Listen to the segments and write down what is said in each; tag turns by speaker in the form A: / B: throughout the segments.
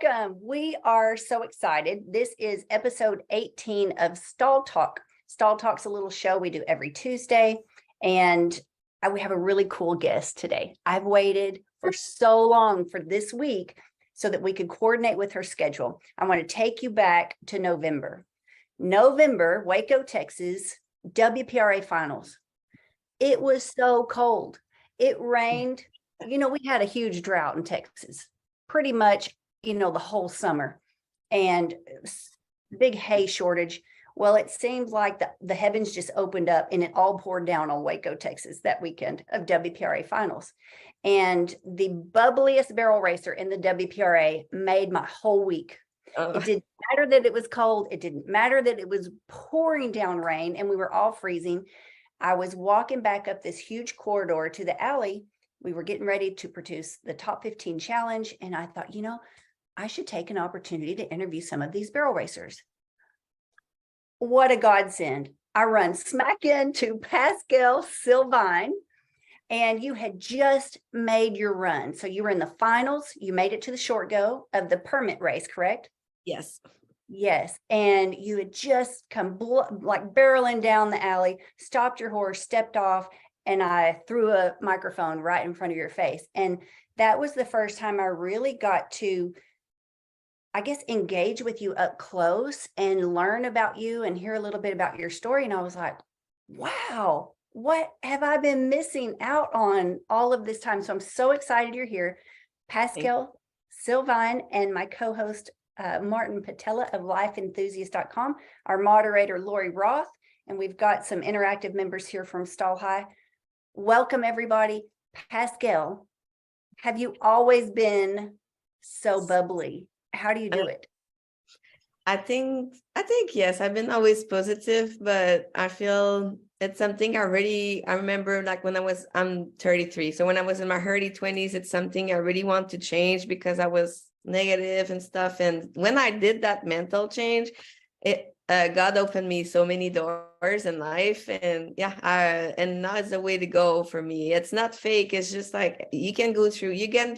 A: welcome. We are so excited. This is episode 18 of Stall Talk. Stall Talk's a little show we do every Tuesday, and we have a really cool guest today. I've waited for so long for this week so that we could coordinate with her schedule. I want to take you back to November, Waco, Texas, WPRA finals. It was so cold. It rained. We had a huge drought in Texas, pretty much, the whole summer, and big hay shortage. Well, it seems like the heavens just opened up and it all poured down on Waco, Texas that weekend of WPRA finals. And the bubbliest barrel racer in the WPRA made my whole week. It didn't matter that it was cold. It didn't matter that it was pouring down rain and we were all freezing. I was walking back up this huge corridor to the alley. We were getting ready to produce the top 15 challenge. And I thought, I should take an opportunity to interview some of these barrel racers. What a godsend. I run smack into Pascal Sylvain, and you had just made your run. So you were in the finals. You made it to the short go of the permit race, correct?
B: Yes.
A: Yes. And you had just come barreling down the alley, stopped your horse, stepped off, and I threw a microphone right in front of your face. And that was the first time I really got to, I guess, engage with you up close and learn about you and hear a little bit about your story. And I was like, wow, what have I been missing out on all of this time? So I'm so excited you're here. Pascal Sylvain and my co-host, Martin Patella of lifeenthusiast.com, our moderator, Lori Roth, and we've got some interactive members here from Stall High. Welcome, everybody. Pascal, have you always been so bubbly? How do you do it?
B: I think yes, I've been always positive, but I feel it's something I remember, like when I'm 33. So when I was in my early 20s, it's something I really want to change because I was negative and stuff. And when I did that mental change, God opened me so many doors in life, and and now it's the way to go for me. It's not fake. It's just like you get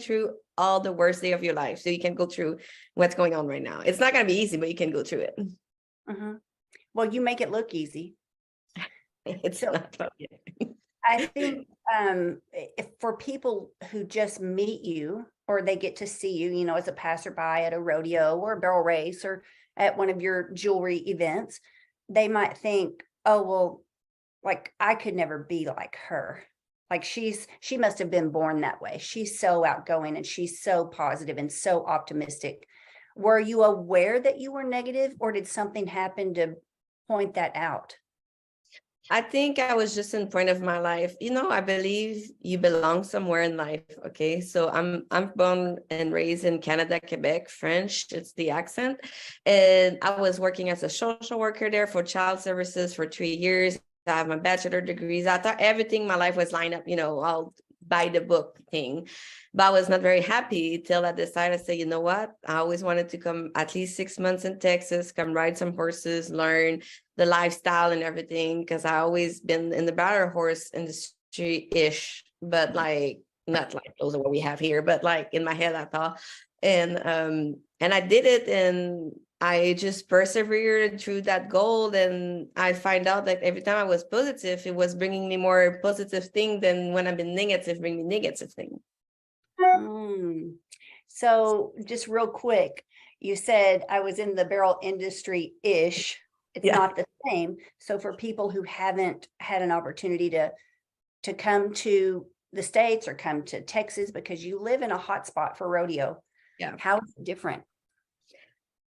B: through all the worst day of your life, so you can go through what's going on right now. It's not going to be easy, but you can go through it.
A: Mm-hmm. Well, you make it look easy.
B: It's not.
A: I think if for people who just meet you or they get to see you, as a passerby at a rodeo or a barrel race or at one of your jewelry events, they might think, oh, well, like I could never be like her. Like she must have been born that way. She's so outgoing and she's so positive and so optimistic. Were you aware that you were negative, or did something happen to point that out?
B: I think I was just in point of my life. I believe you belong somewhere in life. Okay. So I'm born and raised in Canada, Quebec, French. It's the accent. And I was working as a social worker there for child services for 3 years. I have my bachelor degrees. I thought everything in my life was lined up, all by the book thing. But I was not very happy till I decided to say, you know what? I always wanted to come at least 6 months in Texas, come ride some horses, learn the lifestyle and everything, because I always been in the battle horse industry-ish, but like not like those are what we have here, but like in my head I thought. And I did it, and I just persevered through that goal. And I find out that every time I was positive, it was bringing me more positive thing than when I've been negative, bring me negative thing.
A: So just real quick, you said I was in the barrel industry-ish. It's not the same. So for people who haven't had an opportunity to come to the States or come to Texas, because you live in a hot spot for rodeo.
B: Yeah.
A: How is it different?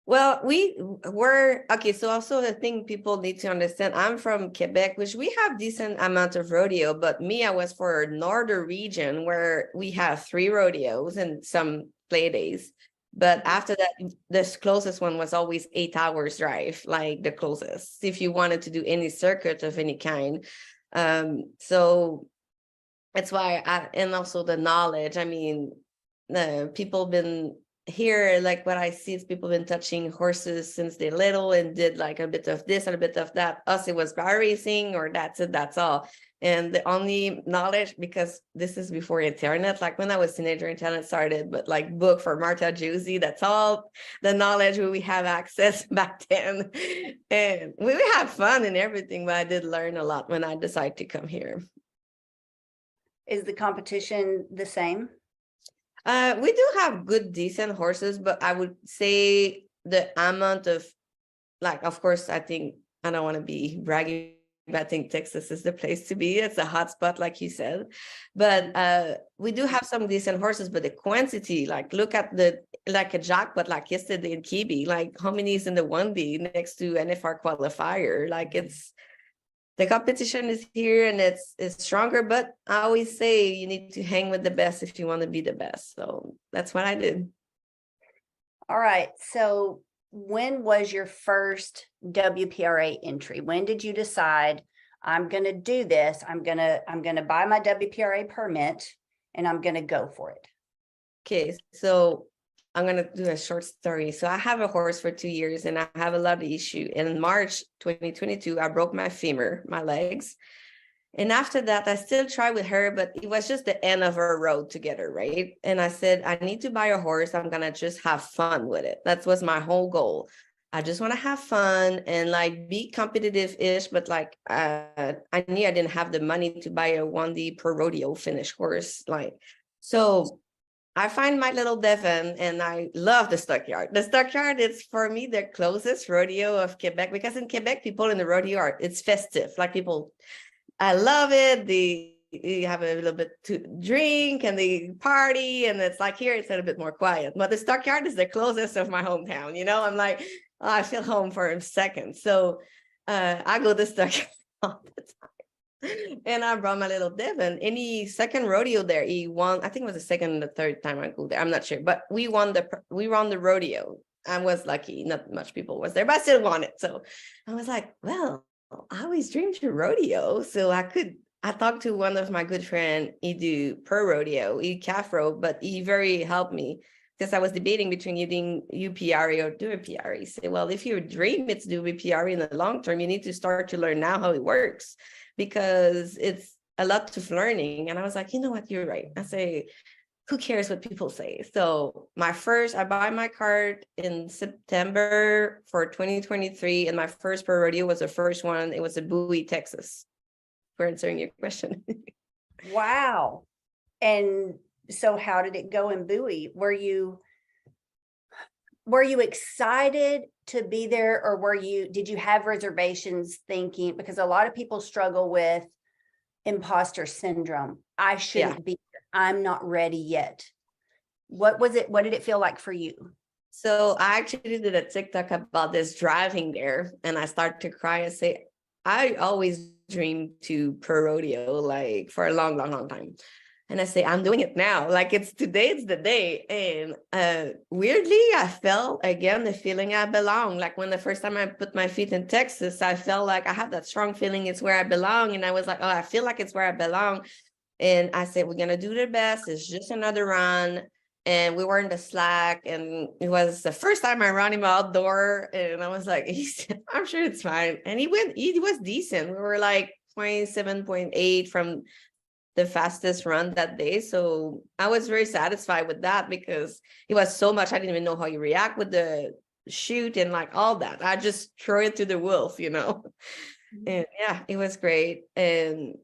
B: Well, so also the thing people need to understand, I'm from Quebec, which we have decent amount of rodeo, but I was for northern region where we have 3 rodeos and some play days. But after that, the closest one was always 8 hours drive, like the closest, if you wanted to do any circuit of any kind. So that's why, and also the knowledge, the people been here, like what I see is people been touching horses since they're little and did like a bit of this and a bit of that. Us, it was bar racing, or that's it, that's all. And the only knowledge, because this is before internet, like when I was teenager, internet started, but like book for Marta Juicy, that's all the knowledge we have access back then. And we had fun and everything, but I did learn a lot when I decided to come here.
A: Is the competition the same?
B: We do have good, decent horses, but I would say the amount of, like, of course, I think, I don't want to be bragging, but I think Texas is the place to be. It's a hot spot, like you said. But we do have some decent horses, but the quantity, like, look at like a jackpot, like yesterday in Kibi, like how many is in the 1D next to NFR qualifier? Like, it's, the competition is here and it's stronger, but I always say you need to hang with the best if you want to be the best. So that's what I did.
A: All right. So when was your first WPRA entry? When did you decide I'm going to do this? I'm going to buy my WPRA permit and I'm going to go for it.
B: Okay. So I'm going to do a short story. So I have a horse for 2 years and I have a lot of issue. And in March 2022, I broke my femur, my legs. And after that, I still tried with her, but it was just the end of our road together, right? And I said, I need to buy a horse. I'm going to just have fun with it. That was my whole goal. I just want to have fun and like be competitive-ish, but like I knew I didn't have the money to buy a 1D per rodeo finish horse. Like, so I find my little Devon and I love the stockyard. The stockyard is for me the closest rodeo of Quebec, because in Quebec, people in the rodeo are, it's festive. Like people, I love it. You have a little bit to drink and the party, and it's like here it's a little bit more quiet. But the stockyard is the closest of my hometown. You know, I'm like, oh, I feel home for a second. So I go to the stockyard all the time. And I brought my little Devon. Any second rodeo there, he won. I think it was the second and the third time I go there. I'm not sure, but we won the rodeo. I was lucky. Not much people was there, but I still won it. So I was like, well, I always dreamed to rodeo. So I talked to one of my good friend, he do per rodeo, he calf rope, but he very helped me because I was debating between using UPRA or do a PRA. He said, well, if your dream is to do a PRA in the long term, you need to start to learn now how it works, because it's a lot of learning. And I was like, you know what, you're right. I say, who cares what people say? So I buy my card in September for 2023. And my first pro rodeo was the first one. It was in Bowie, Texas. For answering your question.
A: Wow. And so how did it go in Bowie? Were you excited to be there, or did you have reservations thinking, because a lot of people struggle with imposter syndrome. I shouldn't be here. I'm not ready yet. What was it? What did it feel like for you?
B: So I actually did a TikTok about this driving there, and I started to cry and say, I always dreamed to pro rodeo, like for a long, long, long time. And I say, I'm doing it now. Like it's the day. And weirdly, I felt again the feeling I belong. Like when the first time I put my feet in Texas, I felt like I have that strong feeling it's where I belong. And I was like, oh, I feel like it's where I belong. And I said, we're gonna do the best. It's just another run. And we were in the slack, and it was the first time I ran him outdoor. And I was like, I'm sure it's fine. And he was decent. We were like 27.8 from the fastest run that day. So I was very satisfied with that, because it was so much. I didn't even know how you react with the shoot and like all that. I just throw it to the wolf, you know? And yeah, it was great. And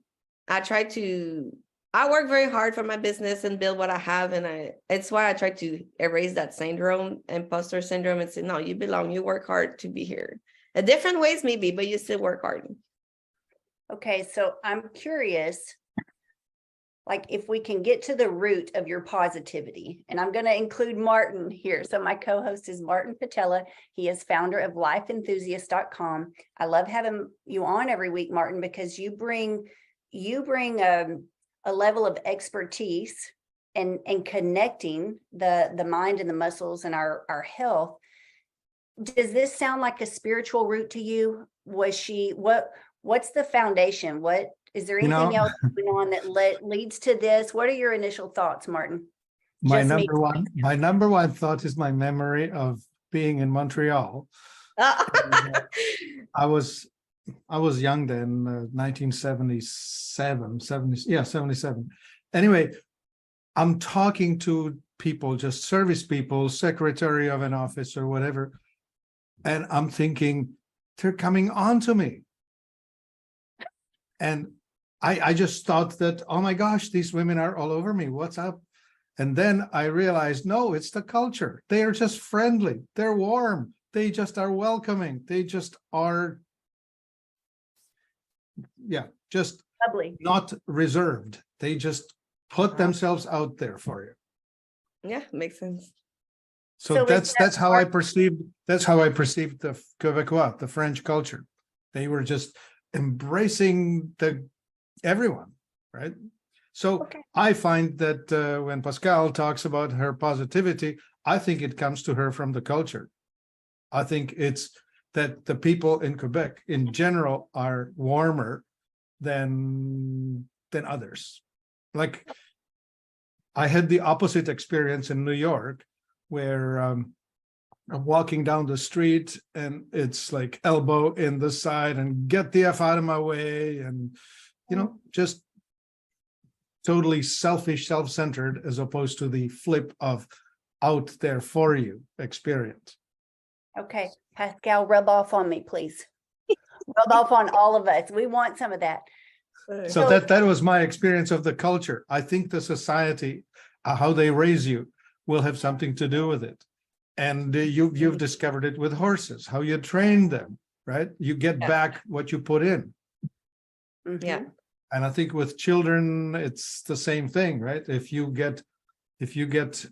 B: I work very hard for my business and build what I have. And it's why I try to erase that syndrome, imposter syndrome, and say, no, you belong, you work hard to be here. In different ways maybe, but you still work hard.
A: Okay, so I'm curious, like if we can get to the root of your positivity, and I'm going to include Martin here. So my co-host is Martin Patella. He is founder of lifeenthusiast.com. I love having you on every week, Martin, because you bring a level of expertise and connecting the mind and the muscles and our health. Does this sound like a spiritual root to you? What's the foundation? What is there anything else going on that leads to this? What are your initial thoughts, Martin?
C: My number one thought is my memory of being in Montreal. I was I was young then, 1977, 77. Anyway, I'm talking to people, just service people, secretary of an office or whatever, and I'm thinking they're coming on to me. And I just thought that, oh my gosh, these women are all over me. What's up? And then I realized, no, it's the culture. They are just friendly. They're warm. They just are welcoming. They just are, yeah, just
A: Lovely.
C: not reserved. They just put themselves out there for you.
B: Yeah, makes sense.
C: So
A: So is
C: that's
A: that
C: how I perceived the Quebecois, the French culture. They were just embracing everyone, right? So
A: Okay.
C: I find that when Pascal talks about her positivity, I think it comes to her from the culture. I think it's that the people in Quebec in general are warmer than others. Like I had the opposite experience in New York, where I'm walking down the street and it's like elbow in the side and get the F out of my way, and just totally selfish, self-centered, as opposed to the flip of out there for you experience.
A: Okay, Pascal, rub off on me, please. Rub off on all of us. We want some of that.
C: So that was my experience of the culture. I think the society, how they raise you, will have something to do with it. And you've discovered it with horses, how you train them, right? You get back what you put in.
B: Yeah.
A: Mhm.
C: And I think with children, it's the same thing, right? If you get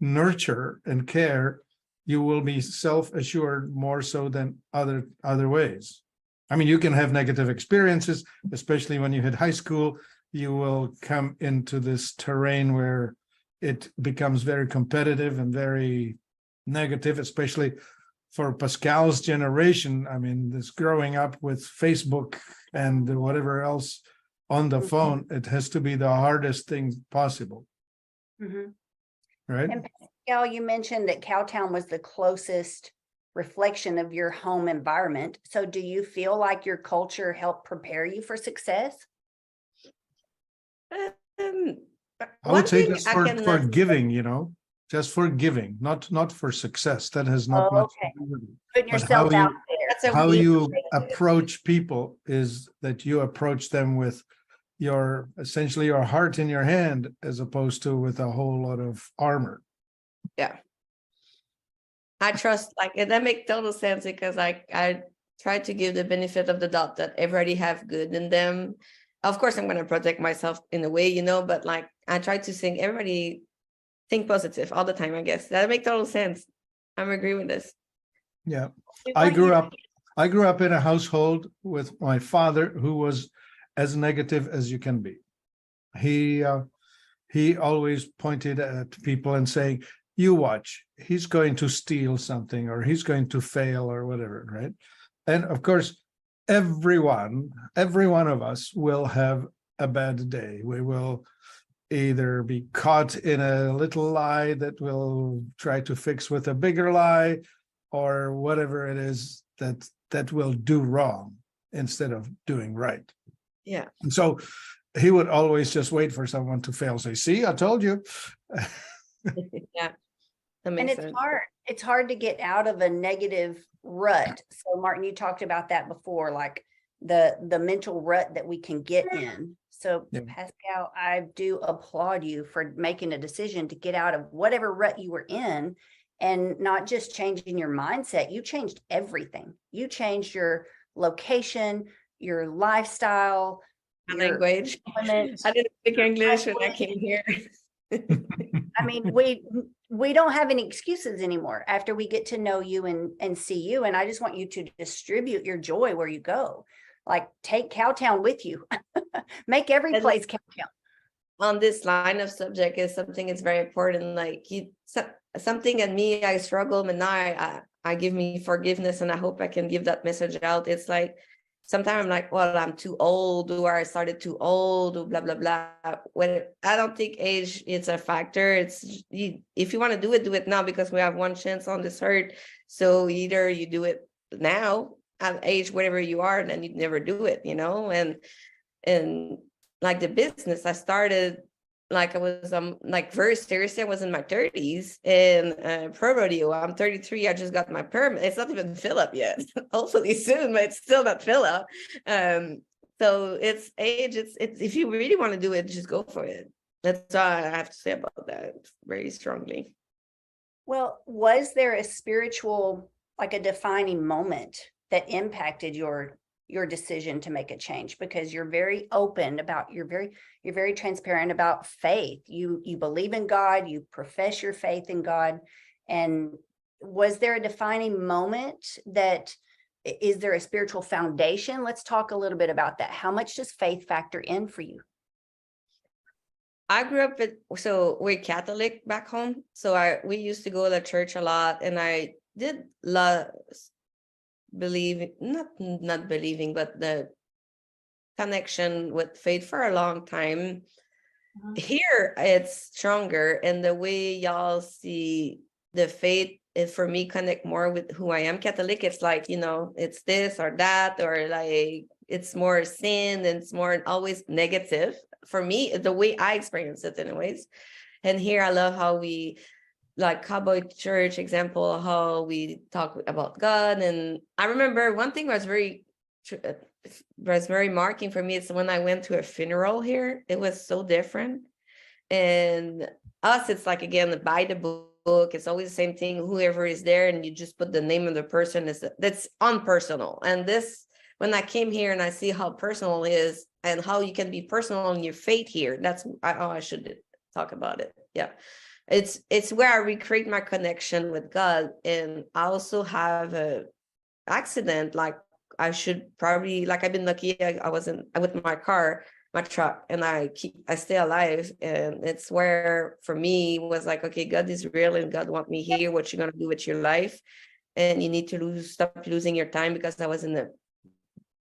C: nurture and care, you will be self-assured more so than other ways. I mean, you can have negative experiences, especially when you hit high school. You will come into this terrain where it becomes very competitive and very negative, especially for Pascal's generation. I mean, this growing up with Facebook and whatever else on the phone, it has to be the hardest thing possible,
A: Mhm.
C: right?
A: And Pascal, you mentioned that Cowtown was the closest reflection of your home environment. So do you feel like your culture helped prepare you for success?
B: Um,
C: I would
B: one
C: say
B: thing
C: just
B: I
C: for
B: can
C: giving, just for giving, not for success. That has not much to
A: Okay.
C: do with it.
A: Putting
C: But
A: yourself out there.
B: that's a
C: how
B: weak
C: you
B: way.
C: approach people is that you approach them with essentially your heart in your hand, as opposed to with a whole lot of armor.
B: Yeah. I trust, like, and that makes total sense, because I try to give the benefit of the doubt that everybody have good in them. Of course, I'm going to protect myself in a way, but like I try to think everybody think positive all the time. I guess that makes total sense. I'm agree with this.
C: Yeah.
A: We
C: I
A: want you
C: grew up in a household with my father who was as negative as you can be. He always pointed at people and saying, you watch, he's going to steal something, or he's going to fail, or whatever, right? And of course, every one of us will have a bad day. We will either be caught in a little lie that we'll try to fix with a bigger lie, or whatever it is that will do wrong instead of doing right.
B: Yeah.
C: And so he would always just wait for someone to fail, say, see, I told you.
B: Yeah. That
A: and
B: makes
A: it's
B: sense.
A: hard. It's hard to get out of a negative rut. So Martin, you talked about that before, like the mental rut that we can get in. So
C: Yeah.
A: Pascal, I do applaud you for making a decision to get out of whatever rut you were in, and not just changing your mindset. You changed everything. You changed your location, your lifestyle,
B: My
A: your
B: language.
A: employment.
B: I didn't speak English when I came here.
A: I mean, we don't have any excuses anymore after we get to know you and see you. And I just want you to distribute your joy where you go. Like, take Cowtown with you. Make every
B: And
A: place Cowtown.
B: On this line of subject is something is very important. Like something in me, I struggle, and now I give me forgiveness, and I hope I can give that message out. It's like sometimes I'm like, well, I'm too old, or I started too old, or blah blah blah. When I don't think age is a factor. It's if you want to do it now, because we have one chance on this earth. So either you do it now, at age whatever you are, and then you'd never do it, and like the business I started, like I was like very serious. I was in my 30s, and pro rodeo, I'm 33. I just got my permit. It's not even fill up yet. Hopefully soon, but it's still not fill up. So it's age, it's if you really want to do it, just go for it. That's all I have to say about that very strongly.
A: Well, was there a spiritual, like a defining moment that impacted your decision to make a change? Because you're very open about, you're very transparent about faith. You believe in God, you profess your faith in God. And was there a defining moment that, is there a spiritual foundation? Let's talk a little bit about that. How much does faith factor in for you?
B: I grew up so we're Catholic back home. So we used to go to church a lot, and I did not believing, but the connection with faith for a long time. Here it's stronger, and the way y'all see the faith is, for me, connect more with who I am Catholic. It's like, it's this or that, or like it's more sin, and it's more always negative for me, the way I experience it anyways. And here I love how we, like Cowboy Church example, how we talk about God. And I remember one thing was very marking for me. It's when I went to a funeral here. It was so different. And us, it's like, again, by the book, it's always the same thing. Whoever is there, and you just put the name of the person, that's unpersonal. And this, when I came here and I see how personal it is, and how you can be personal in your faith here, I should talk about it. Yeah. It's where I recreate my connection with God. And I also have a accident, like I should probably, like I've been lucky, I wasn't with my truck, and I stay alive. And it's where, for me, was like, okay, God is real, and God want me here. What you gonna do with your life? And you need to stop losing your time, because I was in the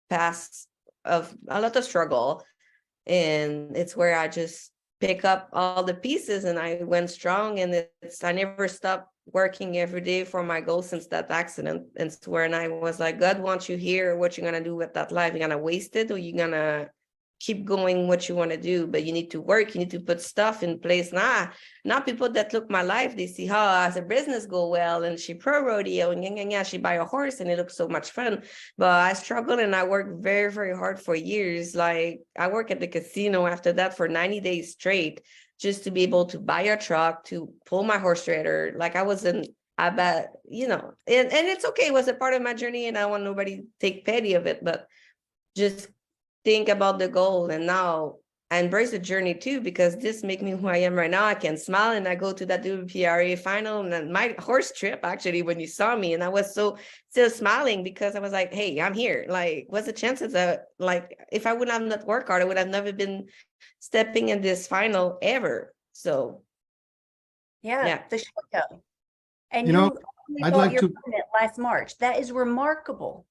B: past of a lot of struggle. And it's where I just pick up all the pieces, and I went strong. And I never stopped working every day for my goal since that accident. And it's where, and I was like, God wants you here. What you gonna do with that life? You gonna waste it, or you gonna keep going what you want to do? But you need to work, you need to put stuff in place. Now people that look my life, they see how as a business go well, and she pro rodeo, and she buy a horse, and it looks so much fun. But I struggled, and I worked very, very hard for years. Like I worked at the casino after that for 90 days straight, just to be able to buy a truck, to pull my horse trailer. Like I bet, and it's okay. It was a part of my journey, and I want nobody to take pity of it, but just think about the goal. And now I embrace the journey too, because this makes me who I am right now. I can smile, and I go to that WPRA final, and then my horse trip, actually, when you saw me, and I was still smiling, because I was like, hey, I'm here. Like, what's the chances that, like, if I would have not worked hard, I would have never been stepping in this final ever. So
A: Yeah. The show. And
C: I'd like to
A: last March. That is remarkable.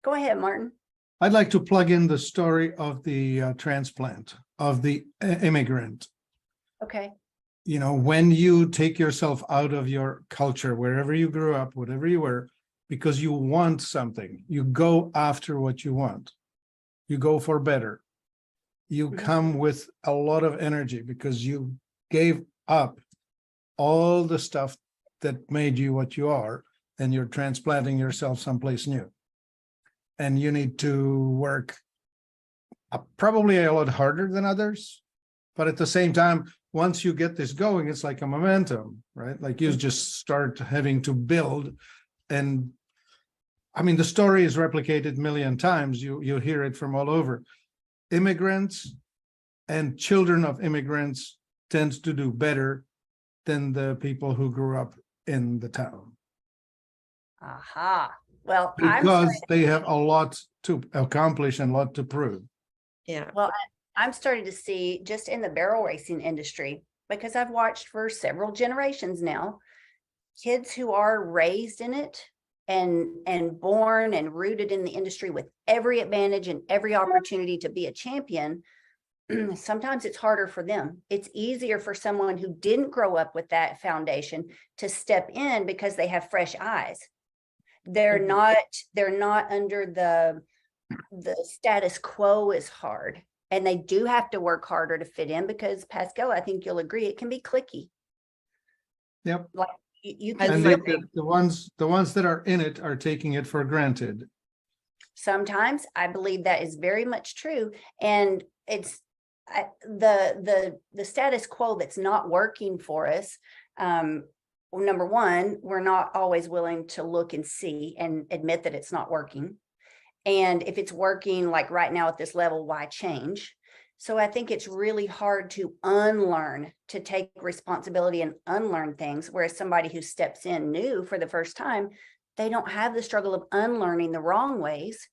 A: Go ahead, Martin.
C: I'd like to plug in the story of the transplant, of the immigrant.
A: Okay.
C: When you take yourself out of your culture, wherever you grew up, whatever you were, because you want something, you go after what you want. You go for better. You come with a lot of energy, because you gave up all the stuff that made you what you are, and you're transplanting yourself someplace new. And you need to work probably a lot harder than others. But at the same time, once you get this going, it's like a momentum, right? Like you just start having to build. And I mean, the story is replicated a million times. You hear it from all over. Immigrants and children of immigrants tend to do better than the people who grew up in the town.
A: Aha. Well,
C: because they have a lot to accomplish and a lot to prove.
B: Yeah.
A: Well, I'm starting to see, just in the barrel racing industry, because I've watched for several generations now, kids who are raised in it and born and rooted in the industry with every advantage and every opportunity to be a champion. Sometimes it's harder for them. It's easier for someone who didn't grow up with that foundation to step in, because they have fresh eyes. They're
B: Mhm.
A: not under the status quo is hard. And they do have to work harder to fit in because Pascal, I think you'll agree, it can be clicky.
C: Yep.
A: Like you
B: I
A: can
C: And
B: do
A: fit
B: agree.
C: the ones that are in it are taking it for granted.
A: sometimes. I believe that is very much true. And it's the status quo that's not working for us. Well, number one, we're not always willing to look and see and admit that it's not working. And if it's working like right now at this level, why change? So I think it's really hard to unlearn, to take responsibility and unlearn things. Whereas somebody who steps in new for the first time, they don't have the struggle of unlearning the wrong ways.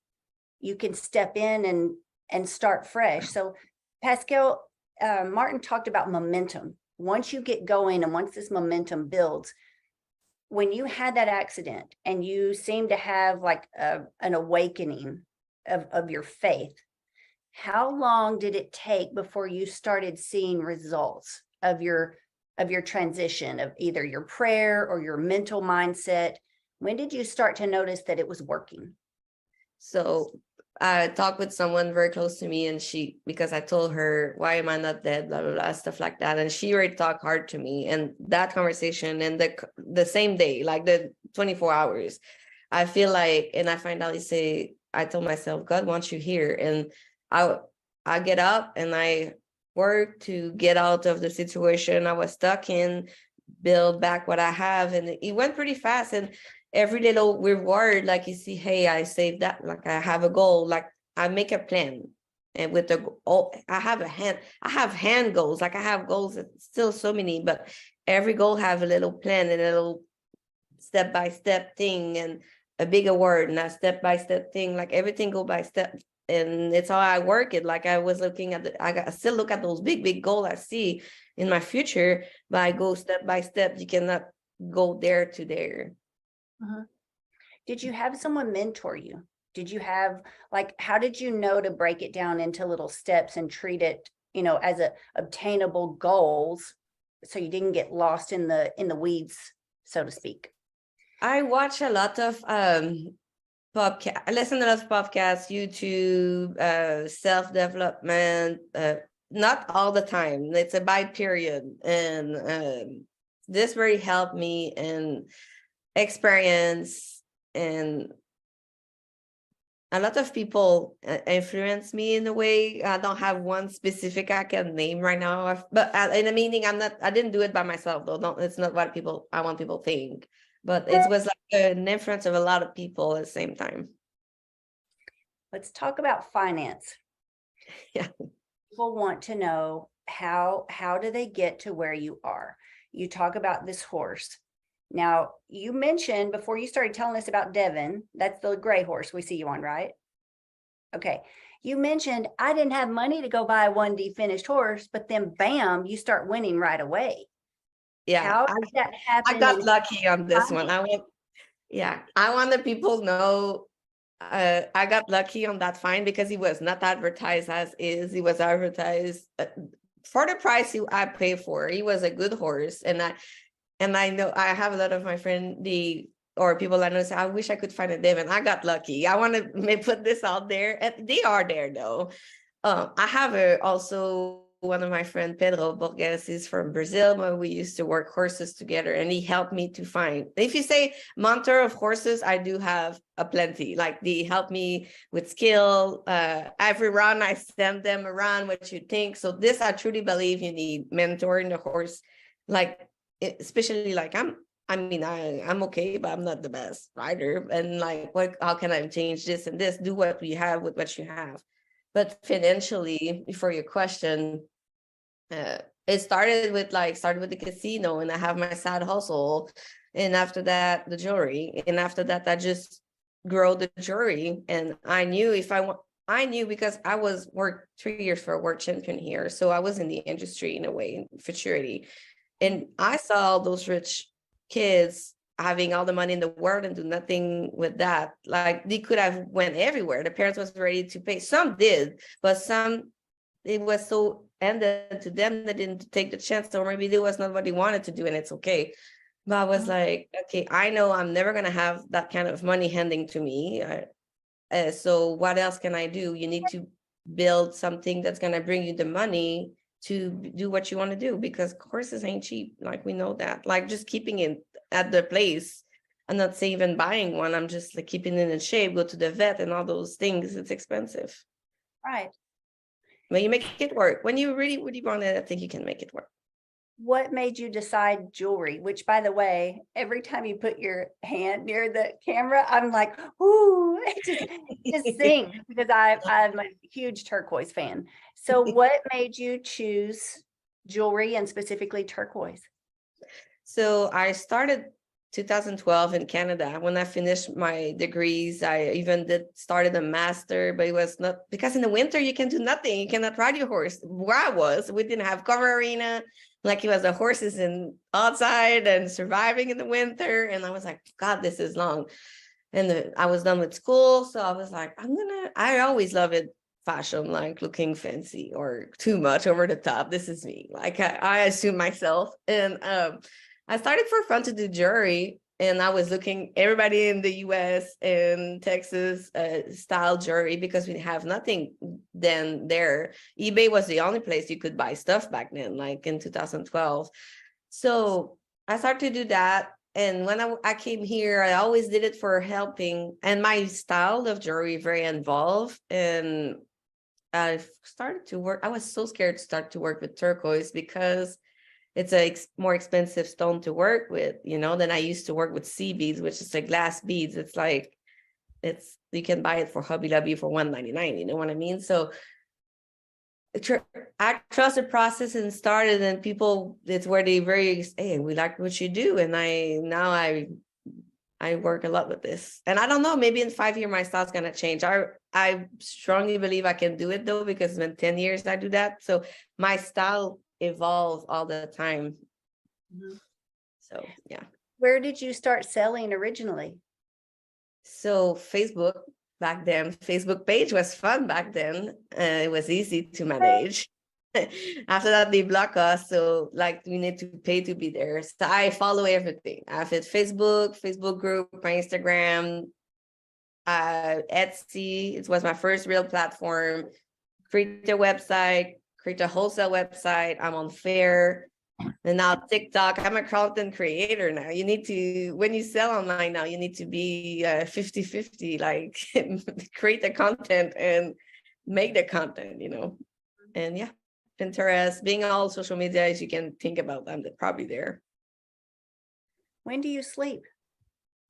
A: You can step in and start fresh. So Pascal, Martin talked about momentum. Once you get going and once this momentum builds, when you had that accident and you seem to have like an awakening of your faith, how long did it take before you started seeing results of your transition, of either your prayer or your mental mindset? When did you start to notice that it was working?
B: So I talked with someone very close to me, and because I told her, why am I not dead, blah, blah, blah, stuff like that. And she already talked hard to me. And that conversation, and the same day, like the 24 hours, I feel like, and I find out, I told myself, God wants you here. And I get up and I work to get out of the situation I was stuck in, build back what I have. And it went pretty fast. And every little reward, like you see, hey, I saved that, like I have a goal, like I make a plan. And with I have hand goals, like I have goals, still so many, but every goal have a little plan and a little step-by-step thing and a bigger word and a step-by-step thing, like everything go by step. And it's how I work it. Like I was looking at I still look at those big goals I see in my future, but I go step by step. You cannot go there to there.
A: Did you have someone mentor you? Did you have, like, how did you know to break it down into little steps and treat it, as obtainable goals, so you didn't get lost in the weeds, so to speak?
B: I watch a lot of podcast. I listen to a lot of podcasts, YouTube, self-development. Not all the time. It's a by period, and this really helped me in experience. And a lot of people influence me in a way. I don't have one specific I can name right now, but in the meaning, I didn't do it by myself though. No, it's not what I want people think, but it was like an influence of a lot of people at the same time.
A: Let's talk about finance.
B: Yeah.
A: People want to know how do they get to where you are? You talk about this horse. Now, you mentioned before you started telling us about Devin, that's the gray horse we see you on, right? Okay. You mentioned I didn't have money to go buy a 1D finished horse, but then bam, you start winning right away.
B: Yeah.
A: How did that happen?
B: I got lucky on this one. I want the people know I got lucky on that find because he was not advertised as is. He was advertised for the price I paid for. He was a good horse, and I know I have a lot of my friends or people I know say, I wish I could find a Devin. I got lucky. I want to put this out there, and they are there though. I have also one of my friends, Pedro Borges, is from Brazil, but we used to work horses together, and he helped me to find. If you say mentor of horses, I do have a plenty. Like they help me with skill. Every run, I send them around what you think. So this, I truly believe you need mentoring the horse, like especially like I'm okay, but I'm not the best rider. And like, how can I change this and this? Do what we have with what you have. But financially, for your question, it started with the casino, and I have my side hustle, and after that the jewelry, and after that I just grow the jewelry. And I knew because I worked 3 years for a world champion here, so I was in the industry in a way, in futurity, and I saw those rich kids having all the money in the world and do nothing with that. Like they could have went everywhere. The parents was ready to pay. Some did, but some, it was so ended to them, they didn't take the chance, or maybe it was not what they wanted to do, and it's okay. But I was like, okay, I know I'm never gonna have that kind of money handing to me. So what else can I do? You need to build something that's gonna bring you the money to do what you want to do, because courses ain't cheap. Like, we know that. Like, just keeping it at the place. I'm not saying even buying one. I'm just like keeping it in shape, go to the vet and all those things. It's expensive.
A: Right.
B: But you make it work. When you really, really want it, I think you can make it work.
A: What made you decide jewelry? Which, by the way, every time you put your hand near the camera, I'm like, ooh, just sing, because I'm a huge turquoise fan. So what made you choose jewelry and specifically turquoise?
B: So I started 2012 in Canada. When I finished my degrees, I even started a master, but it was not, because in the winter you can do nothing. You cannot ride your horse. Where I was, we didn't have cover arena. Like, it was the horses in outside and surviving in the winter. And I was like, God, this is long. And I was done with school. So I was like, I always love it. Fashion, like looking fancy or too much over the top. This is me. Like, I assume myself. And I started for fun to do jewelry, and I was looking everybody in the US and Texas style jewelry, because we have nothing then there. eBay was the only place you could buy stuff back then, like in 2012. So I started to do that. And when I came here, I always did it for helping. And my style of jewelry very involved. And I started to work. I was so scared to start to work with turquoise, because it's a more expensive stone to work with, than I used to work with sea beads, which is like glass beads. It's like, you can buy it for Hobby Lobby for $1.99. You know what I mean? So I trust the process and started, and people, it's where they hey, we like what you do. And I work a lot with this. And I don't know, maybe in 5 years, my style's going to change. I strongly believe I can do it though, because in 10 years I do that. So my style evolve all the time. So yeah.
A: Where did you start selling originally?
B: So Facebook back then, Facebook page was fun back then. It was easy to manage. After that, they block us. So like, we need to pay to be there. So I follow everything. I have Facebook group, my Instagram, Etsy. It was my first real platform. Create a website, create a wholesale website. I'm on Faire. And now TikTok. I'm a content creator now. You need to, when you sell online now, you need to be 50-50, like create the content and make the content, And yeah, Pinterest, being all social media as you can think about them, they're probably there.
A: When do you sleep?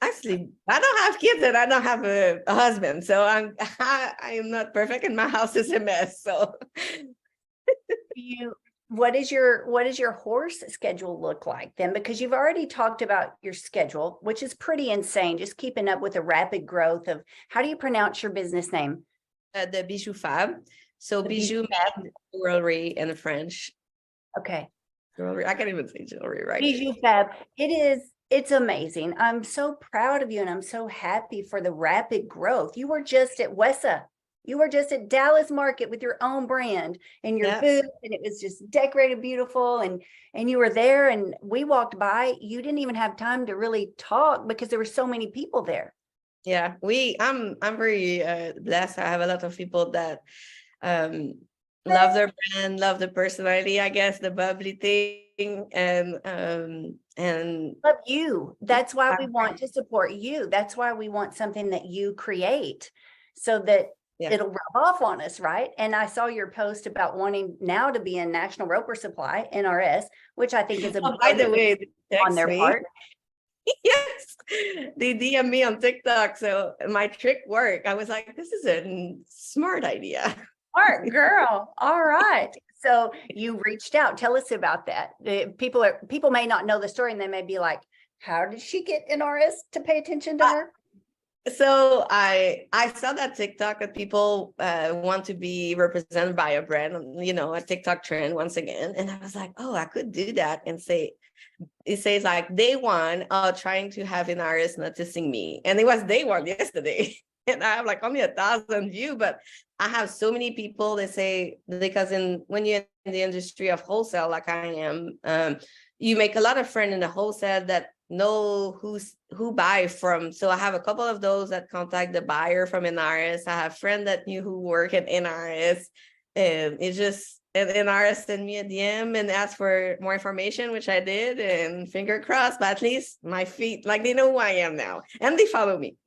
B: Actually, I don't have kids and I don't have a husband, so I am not perfect, and my house is a mess. So
A: what does your horse schedule look like then? Because you've already talked about your schedule, which is pretty insane, just keeping up with the rapid growth of, how do you pronounce your business name?
B: The Bijou Fab. So
A: The
B: bijou, jewelry in French.
A: Okay.
B: Jewelry. I can't even say jewelry, right?
A: Bijou Fab. It's amazing. I'm so proud of you, and I'm so happy for the rapid growth. You were just at WESA. You were just at Dallas Market with your own brand and your booth, and it was just decorated beautiful. And you were there, and we walked by. You didn't even have time to really talk because there were so many people there.
B: Yeah, I'm very blessed. I have a lot of people that love their brand, love the personality, I guess, the bubbly thing, and
A: love you. That's why we want to support you. That's why we want something that you create, so that it'll rub off on us, right? And I saw your post about wanting now to be in National Roper Supply, NRS, which I think is a
B: by the way,
A: on their part.
B: Yes, they DM me on TikTok, so my trick worked. I was like, this is a smart idea.
A: Smart girl. All right. So you reached out. Tell us about that. People may not know the story, and they may be like, how did she get NRS to pay attention to her?
B: So I saw that TikTok that people want to be represented by a brand, a TikTok trend once again. And I was like, oh, I could do that and say, it says like day one, trying to have an artist noticing me. And it was day one yesterday. And I have like only 1,000 views, but I have so many people that say, because when you're in the industry of wholesale, like I am, you make a lot of friends in the wholesale that know who buy from. So I have a couple of those that contact the buyer from NRS. I have friends that knew who work at NRS, and it just and NRS sent me a DM and asked for more information, which I did, and finger crossed, but at least my feet, like they know who I am now and they follow me.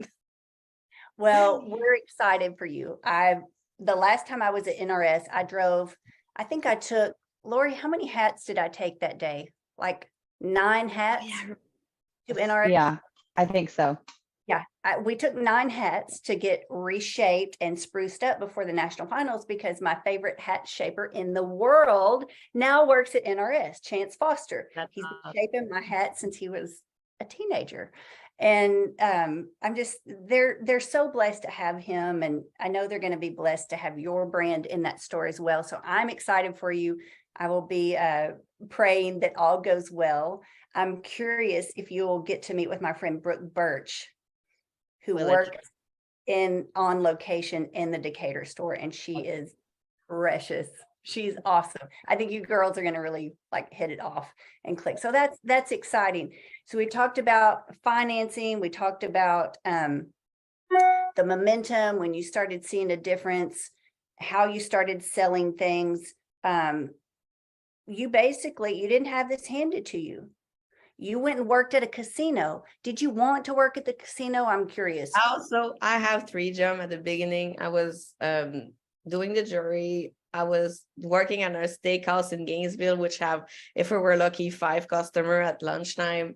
A: Well, we're excited for you. The last time I was at NRS, I think I took, Lori, how many hats did I take that day? Like 9 hats to NRS?
D: Yeah, I think so.
A: Yeah, we took 9 hats to get reshaped and spruced up before the national finals because my favorite hat shaper in the world now works at NRS, Chance Foster. He's been shaping my hat since he was a teenager. And they're so blessed to have him. And I know they're going to be blessed to have your brand in that store as well. So I'm excited for you. I will be praying that all goes well. I'm curious if you'll get to meet with my friend Brooke Birch, who works on location in the Decatur store, and she is precious. She's awesome. I think you girls are going to really like hit it off and click. So that's exciting. So we talked about financing. We talked about the momentum when you started seeing a difference, how you started selling things. You didn't have this handed to you. You went and worked at a casino. Did you want to work at the casino? I'm curious.
B: Also, I have 3 jobs at the beginning. I was doing the jury. I was working at a steakhouse in Gainesville, which have, if we were lucky, 5 customers at lunchtime,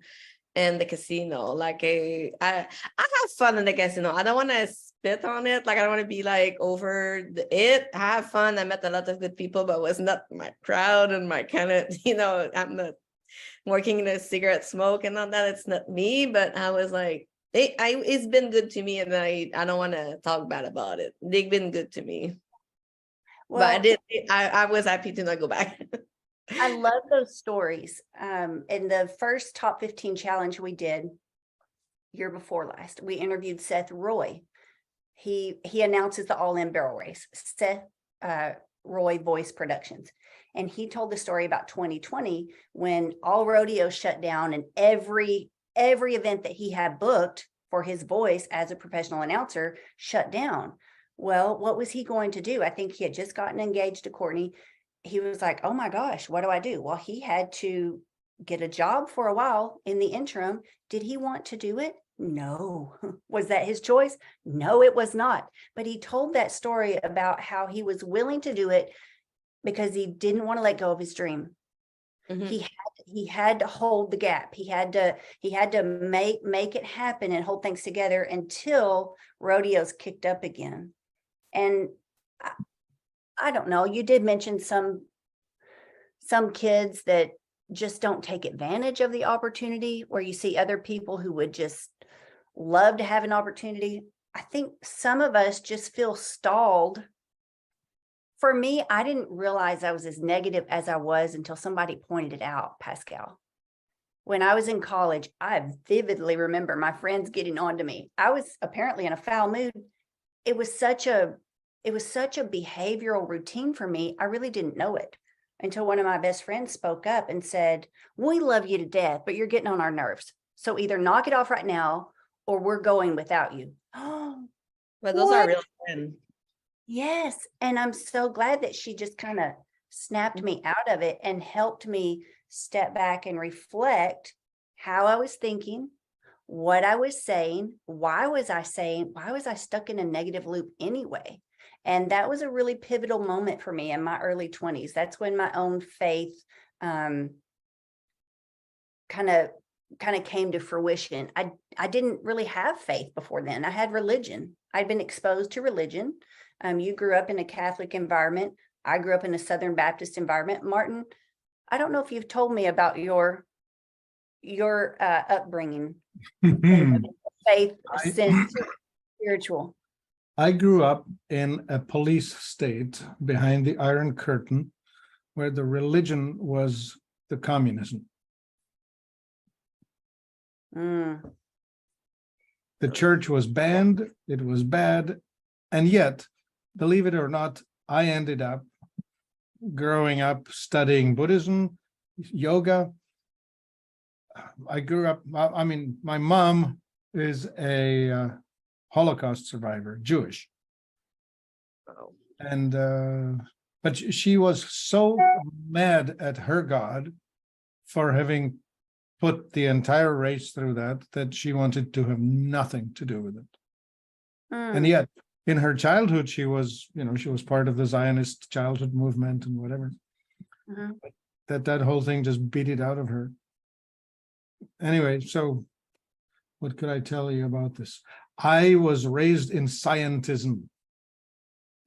B: and the casino. Like I have fun in the casino. I don't want to spit on it. Like I don't want to be like over it. I have fun. I met a lot of good people, but it was not my crowd and my kind of, I'm not working in a cigarette smoke and all that. It's not me, but I was like, it's been good to me, and I don't want to talk bad about it. They've been good to me.
A: Well,
B: But I was happy to not go back.
A: I love those stories. In the first Top 15 challenge we did year before last, we interviewed Seth Roy. He announces the All In Barrel Race, Seth Roy Voice Productions. And he told the story about 2020 when all rodeo shut down and every event that he had booked for his voice as a professional announcer shut down. Well, what was he going to do? I think he had just gotten engaged to Courtney. He was like, oh my gosh, what do I do? Well, he had to get a job for a while in the interim. Did he want to do it? No. Was that his choice? No, it was not. But he told that story about how he was willing to do it because he didn't want to let go of his dream. Mm-hmm. He had to hold the gap. He had to make it happen and hold things together until rodeos kicked up again. And I don't know, you did mention some kids that just don't take advantage of the opportunity, where you see other people who would just love to have an opportunity. I think some of us just feel stalled. For me, I didn't realize I was as negative as I was until somebody pointed it out, Pascal. When I was in college, I vividly remember my friends getting on to me. I was apparently in a foul mood. It was such a behavioral routine for me. I really didn't know it until one of my best friends spoke up and said, we love you to death, but you're getting on our nerves. So either knock it off right now or we're going without you. Oh,
B: but those are real friends.
A: Yes. And I'm so glad that she just kind of snapped me out of it and helped me step back and reflect how I was thinking, what I was saying, why was I stuck in a negative loop anyway? And that was a really pivotal moment for me in my early 20s. That's when my own faith kind of came to fruition. I didn't really have faith before then. I had religion. I'd been exposed to religion. You grew up in a Catholic environment. I grew up in a Southern Baptist environment. Martin, I don't know if you've told me about your upbringing, faith, spiritual.
C: I grew up in a police state behind the Iron Curtain, where the religion was the communism. The church was banned, it was bad, and yet, believe it or not, I ended up growing up studying Buddhism, yoga, I grew up, I mean, my mom is a Holocaust survivor, Jewish.
B: Oh.
C: And but she was so mad at her God for having put the entire race through that she wanted to have nothing to do with it. And yet in her childhood, she was, she was part of the Zionist childhood movement and whatever.
A: Mhm.
C: That whole thing just beat it out of her. Anyway, so what could I tell you about this? I was raised in scientism,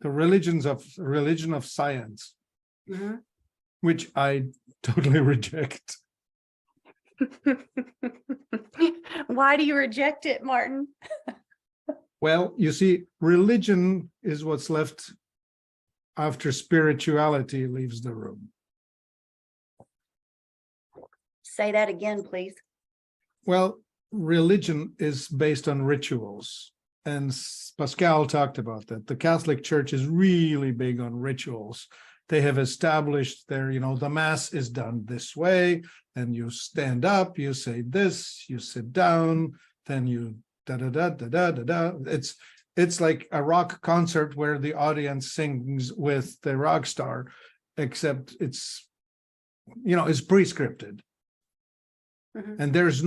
C: the religion of science,
A: Mhm.
C: which I totally reject.
A: Why do you reject it, Martin?
C: Well, you see, religion is what's left after spirituality leaves the room.
A: Say that again, please.
C: Well, religion is based on rituals. And Pascal talked about that. The Catholic Church is really big on rituals. They have established their, the mass is done this way, and you stand up, you say this, you sit down, then you da da da da da da da. It's like a rock concert where the audience sings with the rock star, except it's pre-scripted.
A: Mhm.
C: And there's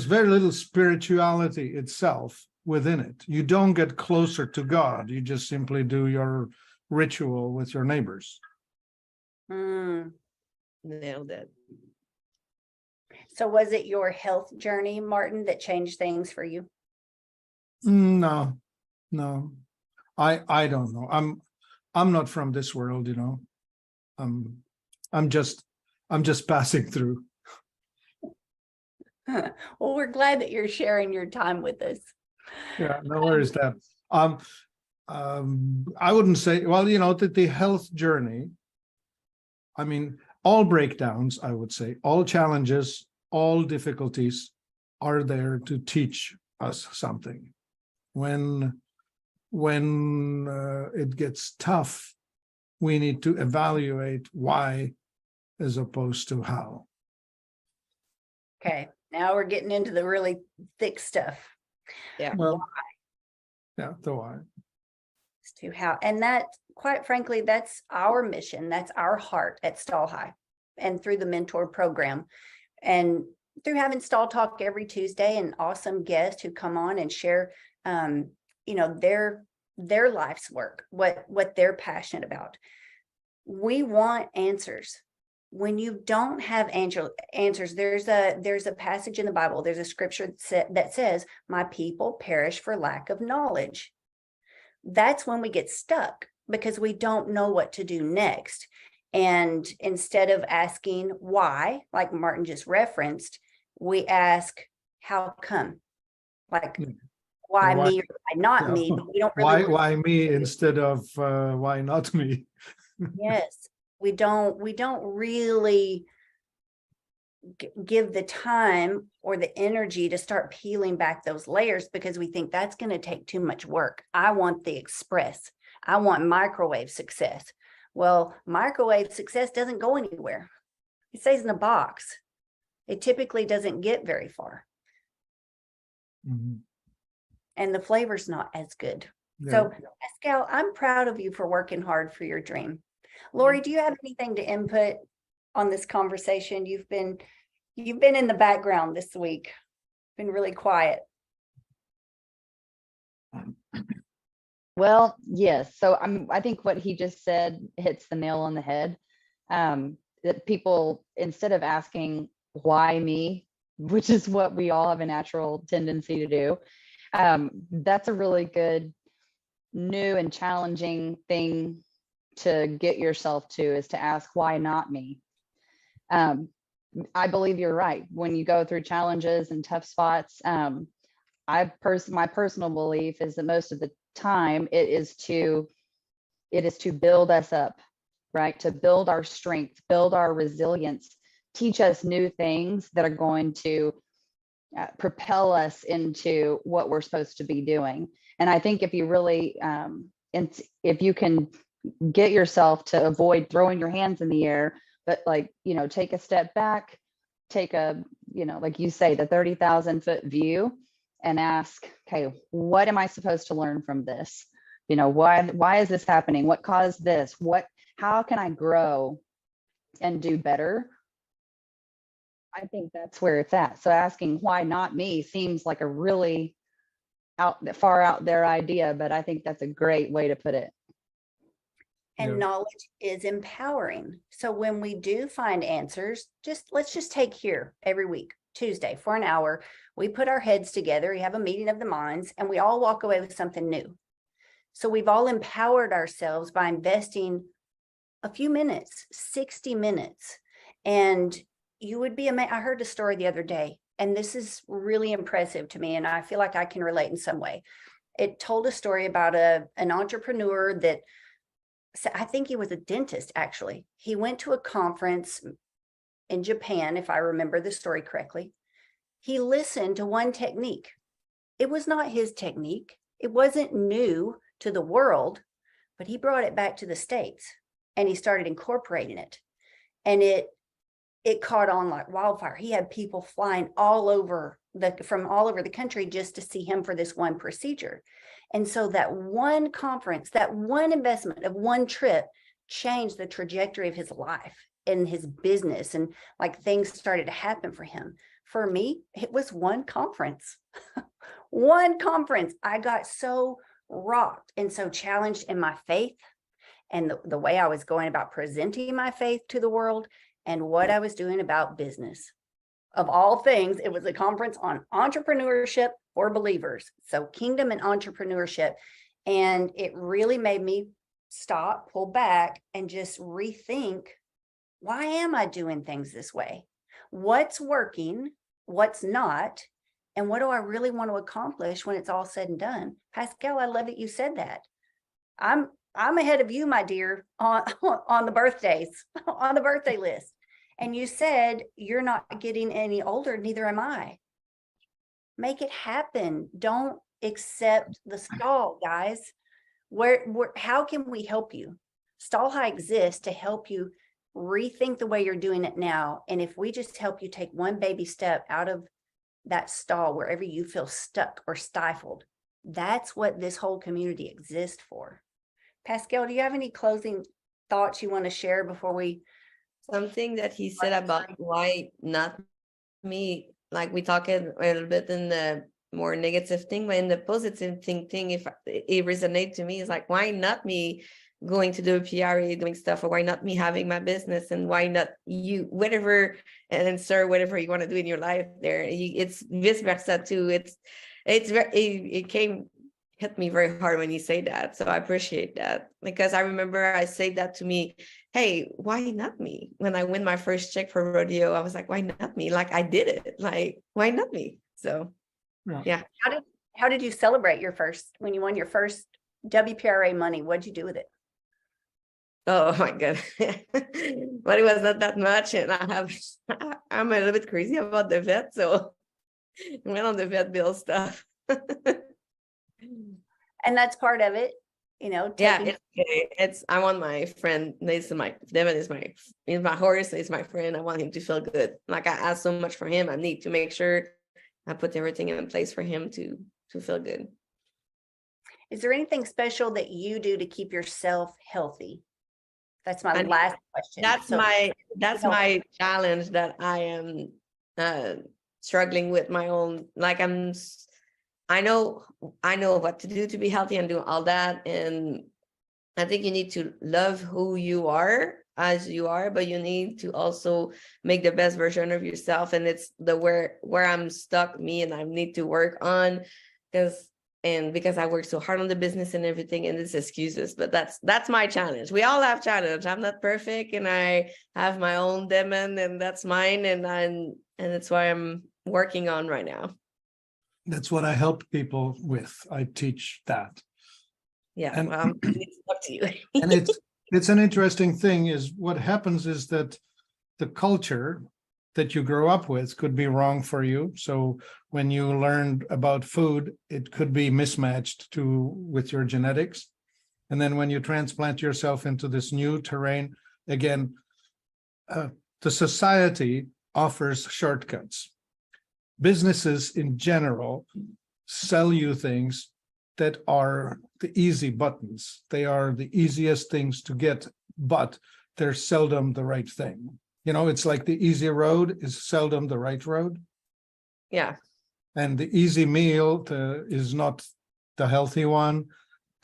C: very little spirituality itself within it. You don't get closer to God. You just simply do your ritual with your neighbors.
A: Mm.
B: Nailed it.
A: So was it your health journey, Martin, that changed things for you?
C: No. I don't know. I'm not from this world, I'm just passing through.
A: Well, we're glad that you're sharing your time with us.
C: Yeah, no worries that. I wouldn't say, well, that the health journey, I mean, all breakdowns, I would say, all challenges, all difficulties are there to teach us something. When it gets tough, we need to evaluate why as opposed to how.
A: Okay, now we're getting into the really thick stuff.
B: Yeah.
C: Well, yeah, the why.
A: As to how, and that, quite frankly, that's our mission. That's our heart at Stall High, and through the mentor program, and through having Stall Talk every Tuesday, and awesome guests who come on and share, their life's work, what they're passionate about. We want answers. When you don't have answers, there's a passage in the Bible, there's a scripture that says, "My people perish for lack of knowledge." That's when we get stuck, because we don't know what to do next. And instead of asking why, like Martin just referenced, we ask, how come? Like, why
C: Why-
A: me or why not
C: yeah.
A: me? But we don't really
C: Why me instead of why not me?
A: Yes, we don't really give the time or the energy to start peeling back those layers, because we think that's going to take too much work. I want the express. I want microwave success. Well, microwave success doesn't go anywhere. It stays in a box. It typically doesn't get very far,
C: Mhm.
A: and the flavor's not as good.
C: Yeah.
A: So, Pascal, I'm proud of you for working hard for your dream. Lori, do you have anything to input on this conversation? You've been in the background this week, been really quiet.
D: Well, yes. So I think what he just said hits the nail on the head. That people, instead of asking why me, which is what we all have a natural tendency to do, that's a really good new and challenging thing to get yourself to, is to ask, why not me? I believe you're right. When you go through challenges and tough spots, my personal belief is that most of the time it is to build us up, right? To build our strength, build our resilience, teach us new things that are going to propel us into what we're supposed to be doing. And I think if you really, if you can get yourself to avoid throwing your hands in the air, but take a step back, take a, like you say, the 30,000-foot view and ask, okay, what am I supposed to learn from this? Why is this happening? What caused this? How can I grow and do better? I think that's where it's at. So asking why not me seems like a really far out there idea, but I think that's a great way to put it.
A: And
C: Yeah.
A: knowledge is empowering. So when we do find answers, let's just take here every week, Tuesday for an hour, we put our heads together, we have a meeting of the minds, and we all walk away with something new. So we've all empowered ourselves by investing a few minutes, 60 minutes. And you would be amazed. I heard a story the other day, and this is really impressive to me, and I feel like I can relate in some way. It told a story about an entrepreneur that, I think he was a dentist, actually. He went to a conference in Japan, if I remember the story correctly. He listened to one technique. It was not his technique. It wasn't new to the world, but he brought it back to the States and he started incorporating it. And it caught on like wildfire. He had people flying from all over the country just to see him for this one procedure. And so that one conference, that one investment of one trip changed the trajectory of his life and his business, and like things started to happen for him. For me, it was one conference. One conference. I got so rocked and so challenged in my faith and the way I was going about presenting my faith to the world and what I was doing about business. Of all things, it was a conference on entrepreneurship for believers. So kingdom and entrepreneurship. And it really made me stop, pull back, and just rethink, why am I doing things this way? What's working? What's not? And what do I really want to accomplish when it's all said and done? Pascal, I love that you said that. I'm ahead of you, my dear, on the birthdays, on the birthday list. And you said you're not getting any older, neither am I. Make it happen. Don't accept the stall, guys. How can we help you? Stall High exists to help you rethink the way you're doing it now. And if we just help you take one baby step out of that stall, wherever you feel stuck or stifled, that's what this whole community exists for. Pascal, do you have any closing thoughts you want to share before we?
B: Something that he said about why not me, like we talked a little bit in the more negative thing, but in the positive thing, if it resonates to me, is like, why not me going to do a PRA, doing stuff, or why not me having my business, and why not you, whatever, and then sir, whatever you want to do in your life there. It's vice versa too. It hit me very hard when you say that. So I appreciate that, because I remember I said that to me, hey, why not me? When I win my first check for rodeo, I was like, why not me? Like, I did it. Like, why not me? So yeah.
A: How did you celebrate when you won your first WPRA money? What'd you do with it?
B: Oh my God. But it was not that much. And I'm a little bit crazy about the vet. So I went on the vet bill stuff.
A: And that's part of it,
B: Yeah, I want my friend, Devin is my horse, he's my friend. I want him to feel good. Like, I ask so much from him. I need to make sure I put everything in place for him to feel good.
A: Is there anything special that you do to keep yourself healthy? That's my last question.
B: That's my challenge that I am struggling with my own. Like, I know what to do to be healthy and do all that. And I think you need to love who you are as you are, but you need to also make the best version of yourself. And it's where I'm stuck, and I need to work on, because I work so hard on the business and everything, and it's excuses, but that's my challenge. We all have challenge. I'm not perfect, and I have my own demon, and that's mine. And it's what I'm working on right now.
C: That's what I help people with. I teach that.
B: Yeah,
C: and,
B: well, I need to talk to you.
C: And it's an interesting thing is what happens is that the culture that you grow up with could be wrong for you. So when you learned about food, it could be mismatched with your genetics. And then when you transplant yourself into this new terrain, again, the society offers shortcuts. Businesses in general sell you things that are the easy buttons. They are the easiest things to get, but they're seldom the right thing. You know, it's like the easy road is seldom the right road.
B: Yeah.
C: And the easy meal is not the healthy one.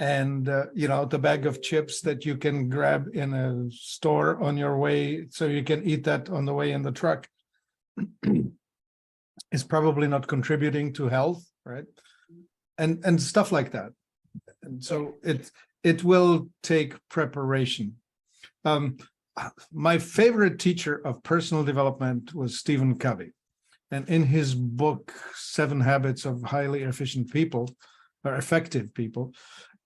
C: And, you know, the bag of chips that you can grab in a store on your way, so you can eat that on the way in the truck, is probably not contributing to health, right? And stuff like that. And so it will take preparation. My favorite teacher of personal development was Stephen Covey. And in his book, 7 Habits of Highly Efficient People, or Effective People,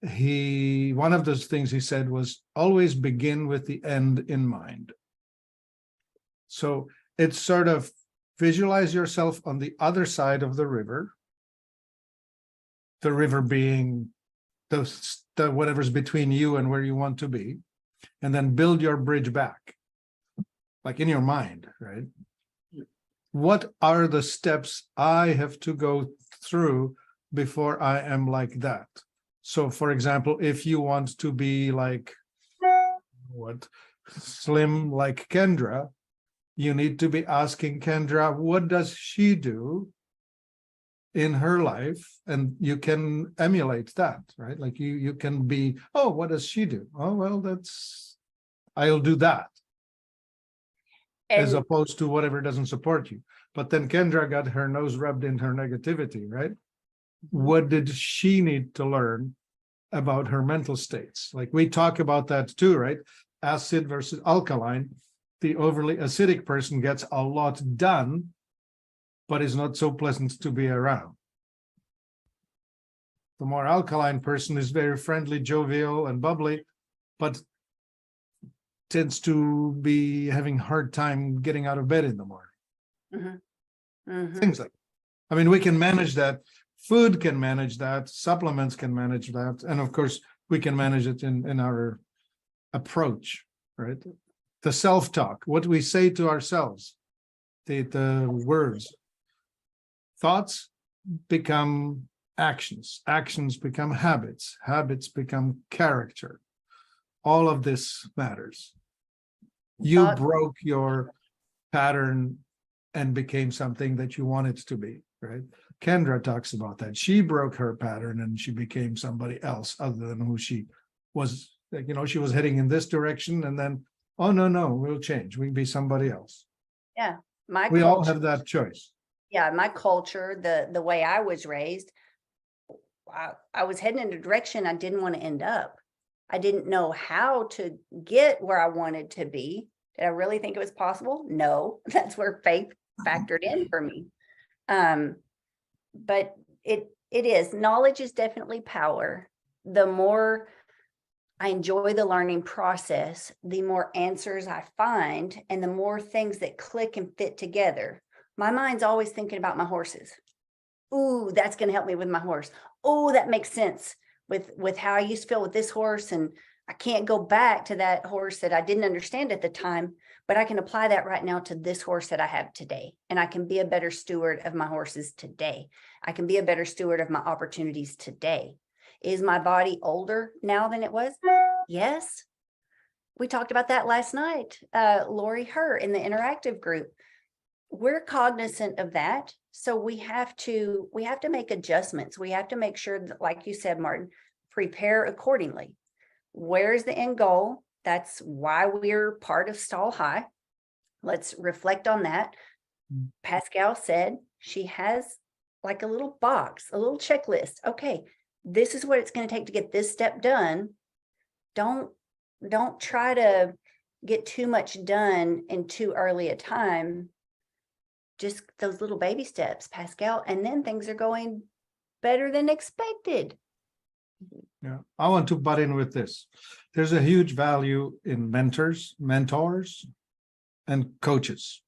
C: one of those things he said was always begin with the end in mind. So it's sort of visualize yourself on the other side of the river being the whatever's between you and where you want to be, and then build your bridge back, like in your mind, right? What are the steps I have to go through before I am like that? So, for example, if you want to be like slim like Kendra, you need to be asking Kendra, what does she do in her life? And you can emulate that, right? Like you can be, oh, what does she do? Oh, well, I'll do that. As
A: And
C: opposed to whatever doesn't support you. But then Kendra got her nose rubbed in her negativity, right? What did she need to learn about her mental states? Like we talk about that too, right? Acid versus alkaline. The overly acidic person gets a lot done, but is not so pleasant to be around. The more alkaline person is very friendly, jovial, and bubbly, but tends to be having a hard time getting out of bed in the morning. Things like that. I mean, we can manage that. Food can manage that. Supplements can manage that. And of course, we can manage it in our approach, right? The self-talk, what we say to ourselves, the words. Thoughts become actions. Actions become habits. Habits become character. All of this matters. You broke your pattern and became something that you wanted to be, right? Kendra talks about that. She broke her pattern and she became somebody else other than who she was. Like, you know, she was heading in this direction and then, oh, no, we'll change. We can be somebody else.
A: yeah,
C: We all have that choice.
A: yeah, my culture, the way I was raised, I was heading in a direction I didn't want to end up. I didn't know how to get where I wanted to be. Did I really think it was possible? No, that's where faith factored in for me. But it is, knowledge is definitely power. The more I enjoy the learning process, the more answers I find and the more things that click and fit together. My mind's always thinking about my horses. Ooh, that's going to help me with my horse. Oh, that makes sense with how I used to feel with this horse. And I can't go back to that horse that I didn't understand at the time, but I can apply that right now to this horse that I have today. And I can be a better steward of my horses today. I can be a better steward of my opportunities today. Is my body older now than it was? Yes. We talked about that last night. Lori Herr in the interactive group. We're cognizant of that. So we have to make adjustments. We have to make sure that, like you said, Martin, prepare accordingly. Where's the end goal? That's why we're part of Stall High. Let's reflect on that. Pascal said she has like a little box, a little checklist. Okay, this is what it's going to take to get this step done. Don't try to get too much done in too early a time. Just those little baby steps, Pascal, and then things are going better than expected.
C: Yeah, I want to butt in with this. There's a huge value in mentors, and coaches.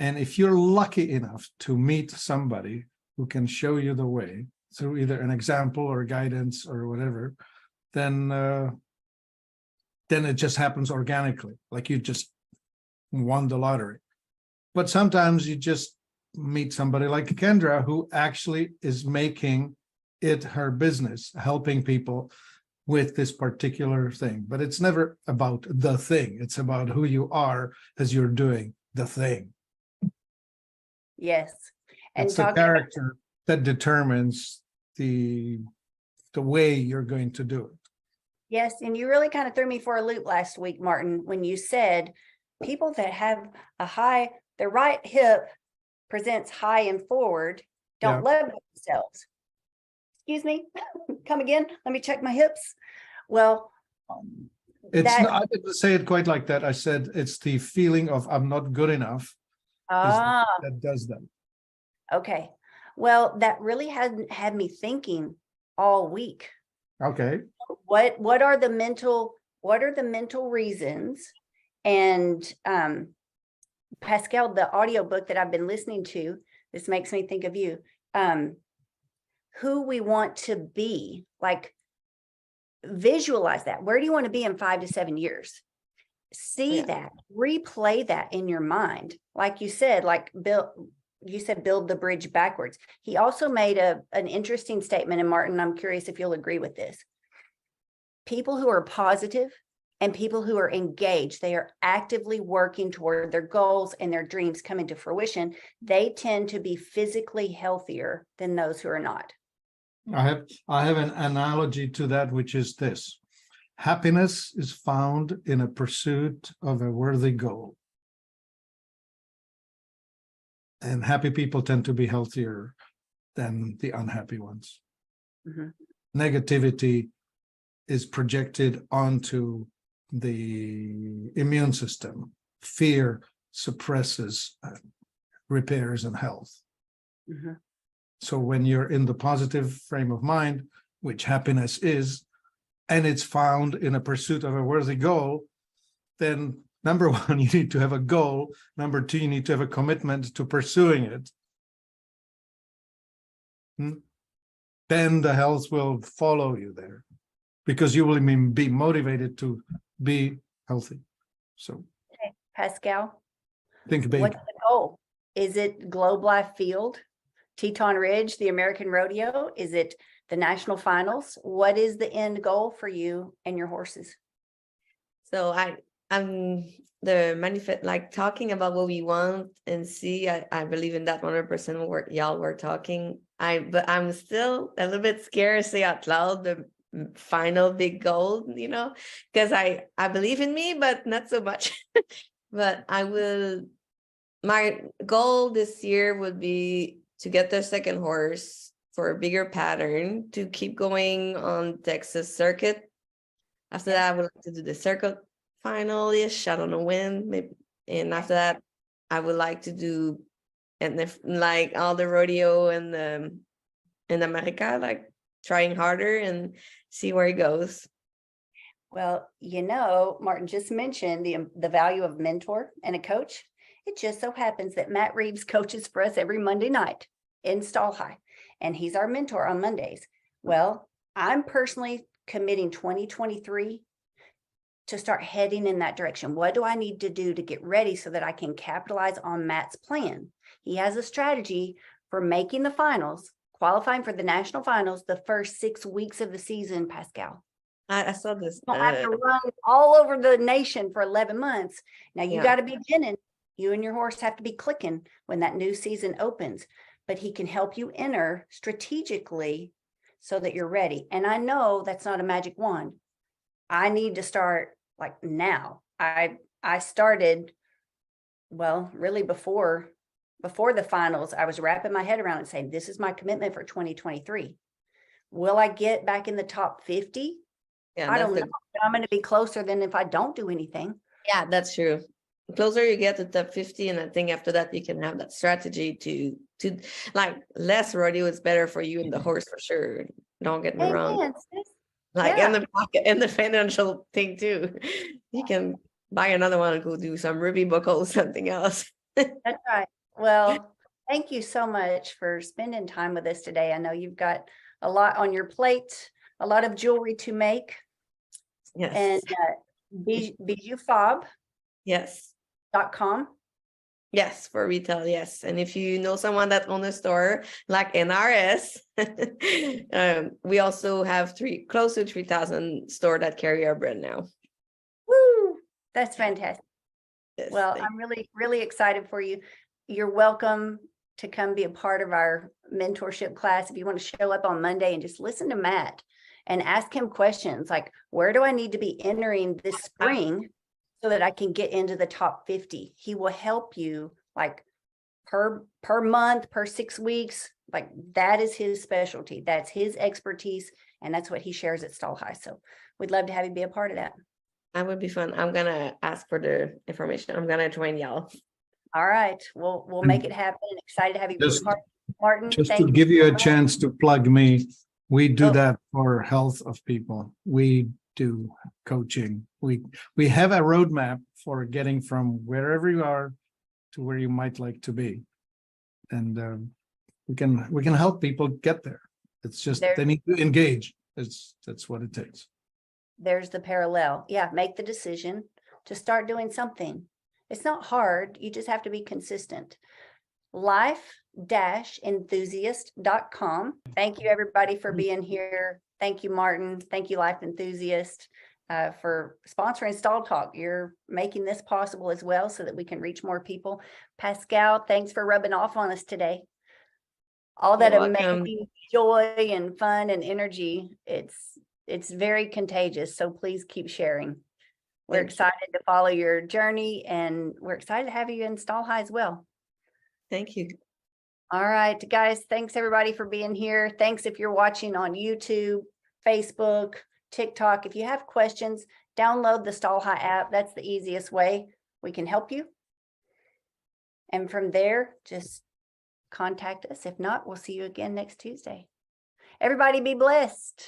C: And if you're lucky enough to meet somebody who can show you the way through either an example or guidance or whatever, then it just happens organically, like you just won the lottery. But sometimes you just meet somebody like Kendra who actually is making it her business, helping people with this particular thing. But it's never about the thing. It's about who you are as you're doing the thing.
A: Yes. And
C: It's the
A: talking about,
C: character that determines the way you're going to do it.
A: yes, and you really kind of threw me for a loop last week, Martin, when you said people that have their right hip presents high and forward, don't love themselves. Excuse me, come again, let me check my hips. Well,
C: It's
A: that,
C: not, I didn't say it quite like that. I said it's the feeling of I'm not good enough that does that.
A: okay. Well, that really had me thinking all week.
C: Okay.
A: What are the mental reasons? And Pascal, the audiobook that I've been listening to, this makes me think of you. Who we want to be, like visualize that. Where do you want to be in 5 to 7 years? See that, replay that in your mind. Like you said, build the bridge backwards. He also made an interesting statement, and Martin, I'm curious if you'll agree with this. People who are positive and people who are engaged, they are actively working toward their goals and their dreams coming to fruition. They tend to be physically healthier than those who are not.
C: I have an analogy to that, which is this. Happiness is found in a pursuit of a worthy goal. And happy people tend to be healthier than the unhappy ones.
A: Mhm.
C: Negativity is projected onto the immune system. Fear suppresses repairs and health.
A: Mhm.
C: So when you're in the positive frame of mind, which happiness is, and it's found in a pursuit of a worthy goal, then number one, you need to have a goal. Number two, you need to have a commitment to pursuing it. Then the health will follow you there because you will be motivated to be healthy. So
A: Okay, Pascal,
C: think big.
A: what's the goal? Is it Globe Life Field, Teton Ridge, the American Rodeo? Is it the national finals? What is the end goal for you and your horses?
B: So I'm the manifest, like talking about what we want and see. I believe in that 100% what y'all were talking. But I'm still a little bit scared to say out loud the final big goal, because I believe in me, but not so much. But my goal this year would be to get the second horse for a bigger pattern, to keep going on Texas circuit. After that, I would like to do the circuit final-ish. I don't know when, maybe. And after that, I would like to do, and if like all the rodeo and in America, like trying harder and see where it goes.
A: Well, Martin just mentioned the value of mentor and a coach. It just so happens that Matt Reeves coaches for us every Monday night in Stall High, and he's our mentor on Mondays. Well, I'm personally committing 2023 to start heading in that direction. What do I need to do to get ready so that I can capitalize on Matt's plan? He has a strategy for making the finals, qualifying for the national finals the first 6 weeks of the season, Pascal.
B: I saw this.
A: You don't have to run all over the nation for 11 months. Now you got to be beginning. You and your horse have to be clicking when that new season opens, but he can help you enter strategically so that you're ready. And I know that's not a magic wand. I need to start like now. I started, well, really before the finals. I was wrapping my head around and saying, this is my commitment for 2023. Will I get back in the top 50?
B: Yeah,
A: I don't know. I'm going to be closer than if I don't do anything.
B: Yeah, that's true. The closer you get to top 50, and I think after that you can have that strategy to like less rodeo is better for you and the horse for sure. Don't get me wrong.
A: Amen, sis.
B: Like
A: Yeah.
B: in the pocket and the financial thing too. You can buy another one and go do some Ruby buckle, something else.
A: That's right. Well, thank you so much for spending time with us today. I know you've got a lot on your plate, a lot of jewelry to make.
B: Yes.
A: And bijoufob.com.
B: Yes. Yes, for retail, yes. And if you know someone that owns a store like NRS, we also have close to 3,000 stores that carry our brand now.
A: Woo, that's fantastic.
B: Yes,
A: Well,
B: thank
A: I'm really, really excited for you. You're welcome to come be a part of our mentorship class. If you want to show up on Monday and just listen to Matt and ask him questions like, where do I need to be entering this spring so that I can get into the top 50? He will help you like per month, per 6 weeks. Like that is his specialty. That's his expertise. And that's what he shares at Stall High. So we'd love to have you be a part of that.
B: That would be fun. I'm gonna ask for the information. I'm gonna join y'all.
A: All right, we'll make it happen. Excited to have you be a
C: Just-
A: part. Martin,
C: Just to
A: thank
C: give you
A: so
C: a
A: much.
C: chance to plug me, we do
A: Oh.
C: that for health of people. We do coaching. We have a roadmap for getting from wherever you are to where you might like to be. And we can help people get there. It's just
A: There-
C: they need to engage. That's what it takes.
A: There's the parallel. Yeah, make the decision to start doing something. It's not hard. You just have to be consistent. life-enthusiast.com. Thank you, everybody, for being here. Thank you, Martin. Thank you, Life Enthusiast, for sponsoring Stall Talk. You're making this possible as well so that we can reach more people. Pascal, thanks for rubbing off on us today. All that
B: You're welcome.
A: amazing joy and fun and energy. It's very contagious. So please keep sharing. We're
B: Thank you.
A: excited to follow your journey and we're excited to have you in Stall High as well.
B: Thank you.
A: All right, guys, thanks everybody for being here. Thanks if you're watching on YouTube, Facebook, TikTok. If you have questions, download the Stall High app. That's the easiest way we can help you. And from there, just contact us. If not, we'll see you again next Tuesday. Everybody be blessed.